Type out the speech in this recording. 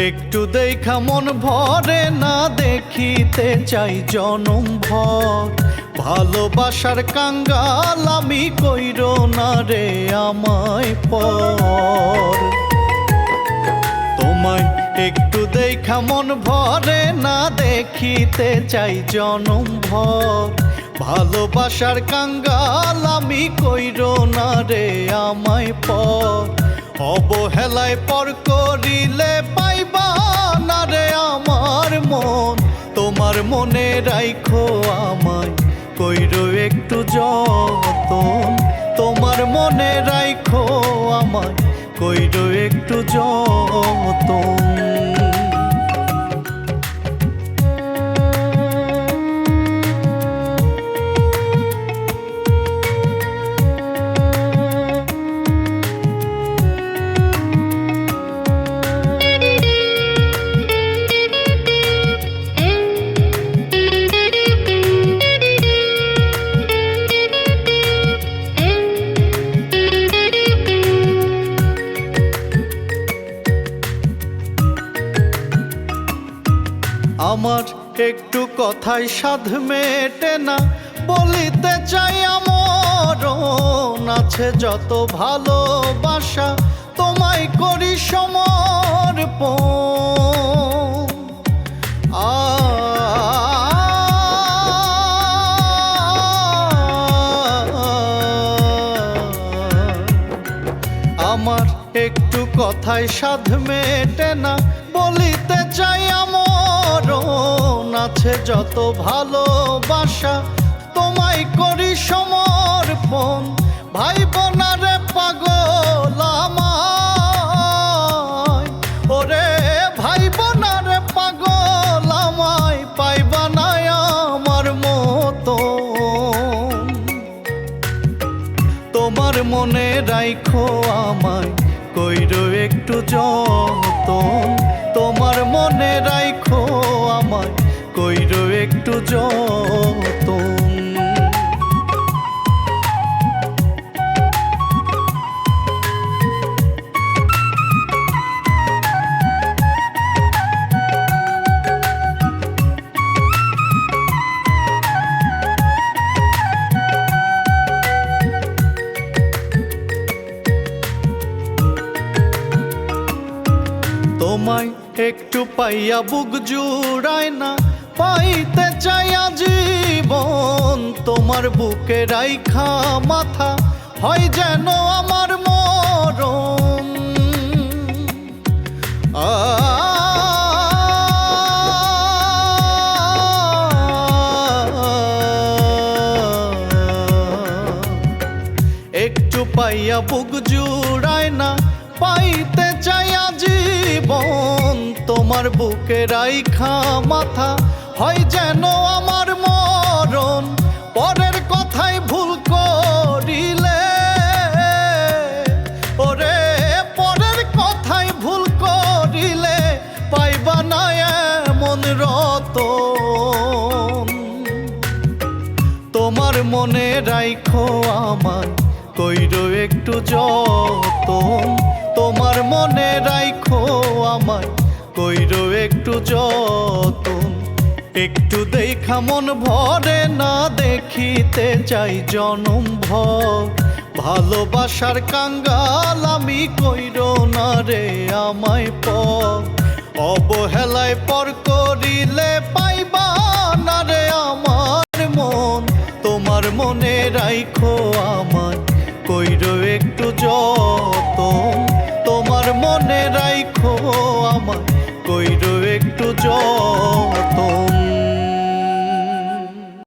একটু দেখা মন ভরে না, দেখিতে চাই জনম ভর। ভালোবাসার কাঙ্গাল আমি কইরো না রে আমায় পর। তোমায় একটু দেখা মন ভরে না, দেখিতে চাই জনম ভর। ভালোবাসার কাঙ্গাল আমি কইরো না রে আমায় পর। অবহেলায় পর করিলে পাইবা না রে আমার মন। তোমার মনে রাইখো আমায় কইরো একটু যতন। তোমার মনে রাইখো আমায় কইরো একটু যতন। আমার একটু কথায় সাধ মেটে না, বলিতে চাই আমরণ আছে যত ভালোবাসা তোমায় করি সমর্পণ। আমার একটু কথায় সাধ মেটে না, বলিতে চাই আমরণ আছে যত ভালোবাসা তোমায় করি সমর্পণ। ভাই বোনারে পাগল আমায়, ওরে ভাই বোনারে পাগল আমায় পাইবা না আমার মতো। তোমার মনে রাইখো আমায় কইরো একটু যতন। তোমার মনে রাইখো আমায় কইরো একটু যতন। তোমায় একটু পাইয়া বুক জুড়ায় না, পাইতে চাই আজীবন। তোমার বুকে রাইখা মাথা হয় যেন আমার মরণ। একটু পাইয়া বুক জুড়ায় না, পাইতে চাই আজীবন। তোমার বুকে রাইখা মাথা হয় যেন আমার মরণ। পরের কথায় ভুল করিলে, ওরে পরের কথায় ভুল করিলে পাইবা না এমন রতন। তোমার মনে রাইখো আমায় কইরো একটু যতন। তোমার মনে রাইখো আমায় কইরো একটু যতন। একটু দেখা মন ভরে না, দেখিতে চাই জনম ভর। ভালোবাসার কাঙ্গাল আমি কইরো না রে আমায় পর। অবহেলায় পর করিলে পাইবা না রে আমার মন। তোমার মনে রাইখো আমায় কইরো একটু যতন। তোমার মনে রাইখো আমায় কইরো একটু যতন।